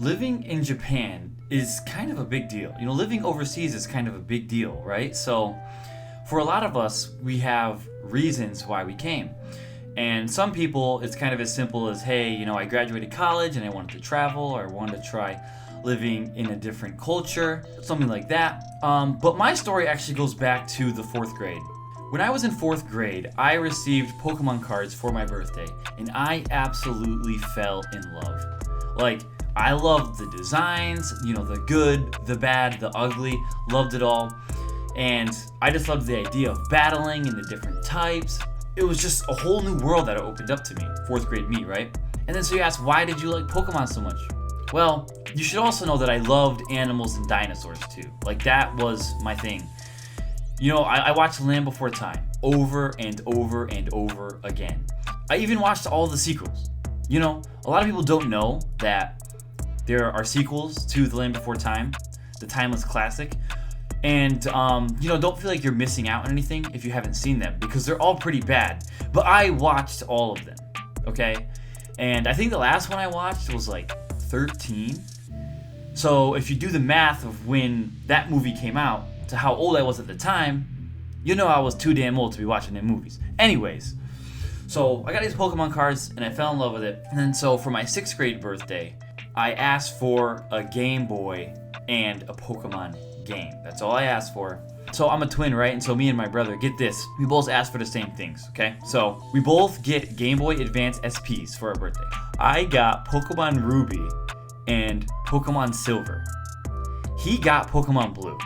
living in Japan is kind of a big deal. Living overseas is kind of a big deal, right? So, for a lot of us, we have reasons why we came. And some people, it's kind of as simple as, hey, I graduated college and I wanted to travel, or I wanted to try living in a different culture, something like that. But my story actually goes back to the 4th grade. When I was in 4th grade, I received Pokemon cards for my birthday, and I absolutely fell in love. I loved the designs, the good, the bad, the ugly, loved it all. And I just loved the idea of battling and the different types. It was just a whole new world that opened up to me, 4th grade me, right? And then so you ask, why did you like Pokemon so much? Well, you should also know that I loved animals and dinosaurs too. That was my thing. I watched Land Before Time over and over and over again. I even watched all the sequels. A lot of people don't know that there are sequels to The Land Before Time, the timeless classic. And, don't feel like you're missing out on anything if you haven't seen them, because they're all pretty bad. But I watched all of them, okay? And I think the last one I watched was 13. So if you do the math of when that movie came out to how old I was at the time, I was too damn old to be watching them movies. Anyways, so I got these Pokemon cards and I fell in love with it. And then so for my 6th grade birthday, I asked for a Game Boy and a Pokemon game. That's all I asked for. So I'm a twin, right? And so me and my brother, get this, we both asked for the same things, okay? So we both get Game Boy Advance SPs for our birthday. I got Pokemon Ruby and Pokemon Silver. He got Pokemon Blue.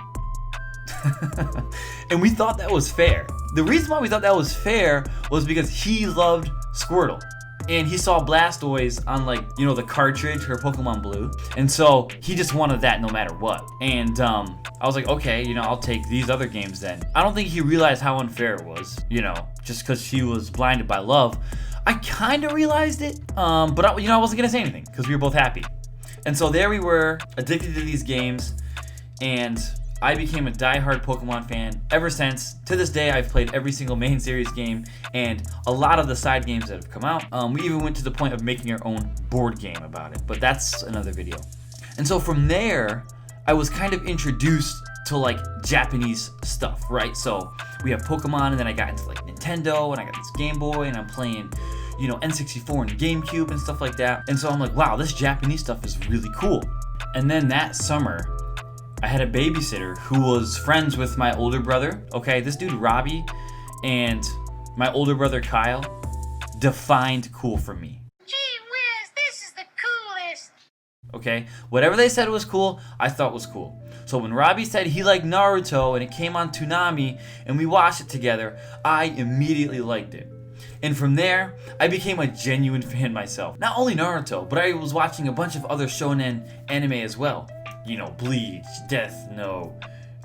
And we thought that was fair. The reason why we thought that was fair was because he loved Squirtle. And he saw Blastoise on the cartridge for Pokemon Blue. And so he just wanted that no matter what. And I was like, okay, I'll take these other games then. I don't think he realized how unfair it was, just because he was blinded by love. I kind of realized it, but I wasn't going to say anything because we were both happy. And so there we were, addicted to these games, and I became a die-hard Pokemon fan ever since. To this day, I've played every single main series game and a lot of the side games that have come out. We even went to the point of making our own board game about it, but that's another video. And so from there, I was kind of introduced to Japanese stuff, right? So we have Pokemon, and then I got into Nintendo, and I got this Game Boy, and I'm playing N64 and GameCube and stuff like that. And so I'm like, wow, this Japanese stuff is really cool. And then that summer, I had a babysitter who was friends with my older brother. Okay, this dude Robbie and my older brother Kyle defined cool for me. Gee whiz, this is the coolest. Okay, whatever they said was cool, I thought was cool. So when Robbie said he liked Naruto and it came on Toonami and we watched it together, I immediately liked it. And from there, I became a genuine fan myself. Not only Naruto, but I was watching a bunch of other shonen anime as well. Bleach, Death Note,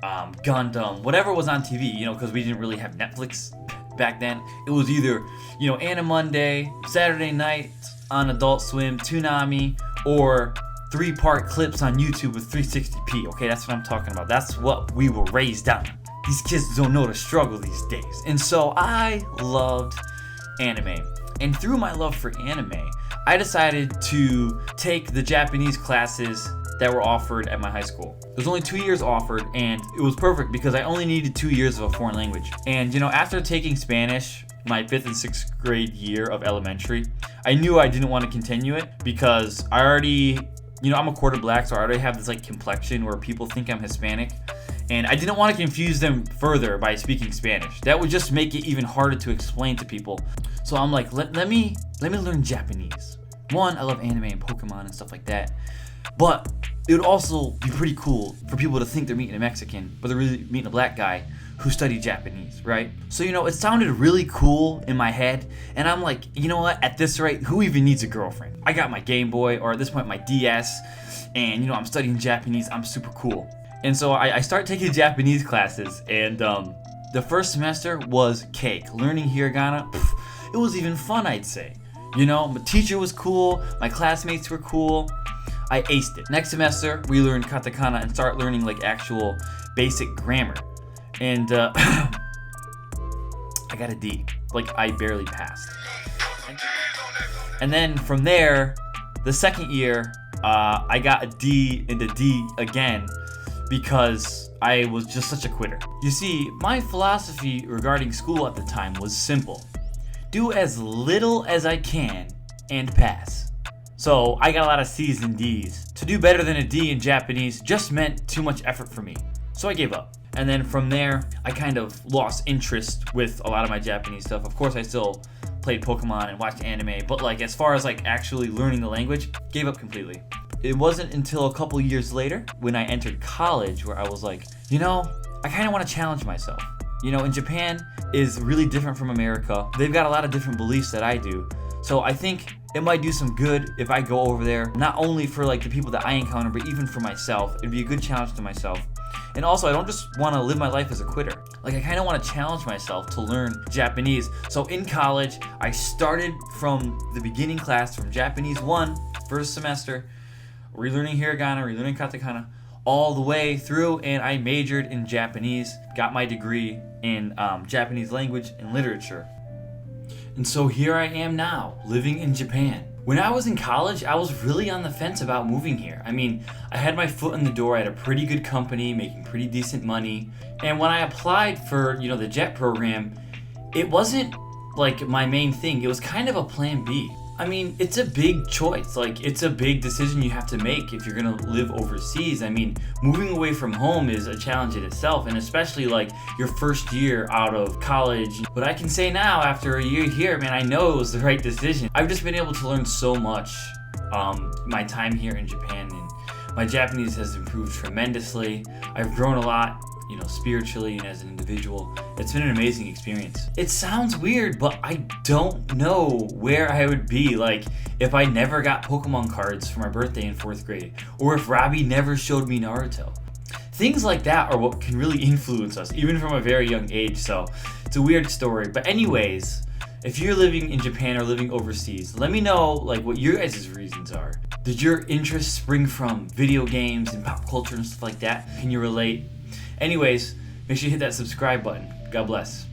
Gundam, whatever was on TV, because we didn't really have Netflix back then. It was either, Animonday, Saturday night on Adult Swim, Toonami, or 3-part clips on YouTube with 360p. Okay, that's what I'm talking about. That's what we were raised on. These kids don't know the struggle these days. And so I loved anime. And through my love for anime, I decided to take the Japanese classes that were offered at my high school. There's only 2 years offered, and it was perfect because I only needed 2 years of a foreign language. And after taking Spanish my 5th and 6th grade year of elementary, I knew I didn't want to continue it because I already, I'm a quarter black, so I already have this complexion where people think I'm Hispanic. And I didn't want to confuse them further by speaking Spanish. That would just make it even harder to explain to people. So I'm like, let me learn Japanese. One, I love anime and Pokemon and stuff like that. But it would also be pretty cool for people to think they're meeting a Mexican, but they're really meeting a black guy who studied Japanese, right? So, it sounded really cool in my head. And I'm like, you know what? At this rate, who even needs a girlfriend? I got my Game Boy, or at this point, my DS. And, I'm studying Japanese. I'm super cool. And so I start taking Japanese classes. And the first semester was cake. Learning hiragana, it was even fun, I'd say. My teacher was cool. My classmates were cool. I aced it. Next semester, we learned katakana and start learning actual basic grammar. And I got a D. I barely passed. And then from there, The second year, I got a D into D again because I was just such a quitter. You see, my philosophy regarding school at the time was simple. Do as little as I can and pass. So I got a lot of C's and D's. To do better than a D in Japanese just meant too much effort for me. So I gave up. And then from there, I kind of lost interest with a lot of my Japanese stuff. Of course, I still played Pokemon and watched anime, but like as far as like actually learning the language, gave up completely. It wasn't until a couple years later when I entered college where I was like, you know, I kind of want to challenge myself. You know, in Japan is really different from America. They've got a lot of different beliefs that I do. So I think it might do some good if I go over there, not only for like the people that I encounter, but even for myself. It'd be a good challenge to myself. And also, I don't just want to live my life as a quitter. Like, I kind of want to challenge myself to learn Japanese. So in college, I started from the beginning class, from Japanese 1, first semester, relearning hiragana, relearning katakana, all the way through, and I majored in Japanese, got my degree in Japanese language and literature. And so here I am now, living in Japan. When I was in college, I was really on the fence about moving here. I mean, I had my foot in the door, I had a pretty good company, making pretty decent money. And when I applied for, the JET program, it wasn't like my main thing. It was kind of a plan B. I mean, it's a big choice. Like, it's a big decision you have to make if you're gonna live overseas. I mean, moving away from home is a challenge in itself, and especially like your first year out of college. But I can say now, after a year here, man, I know it was the right decision. I've just been able to learn so much my time here in Japan, and my Japanese has improved tremendously. I've grown a lot, spiritually and as an individual. It's been an amazing experience. It sounds weird, but I don't know where I would be, like, if I never got Pokemon cards for my birthday in 4th grade, or if Robbie never showed me Naruto. Things like that are what can really influence us, even from a very young age, so it's a weird story. But anyways, if you're living in Japan or living overseas, let me know, like, what your guys' reasons are. Did your interests spring from video games and pop culture and stuff like that? Can you relate? Anyways, make sure you hit that subscribe button. God bless.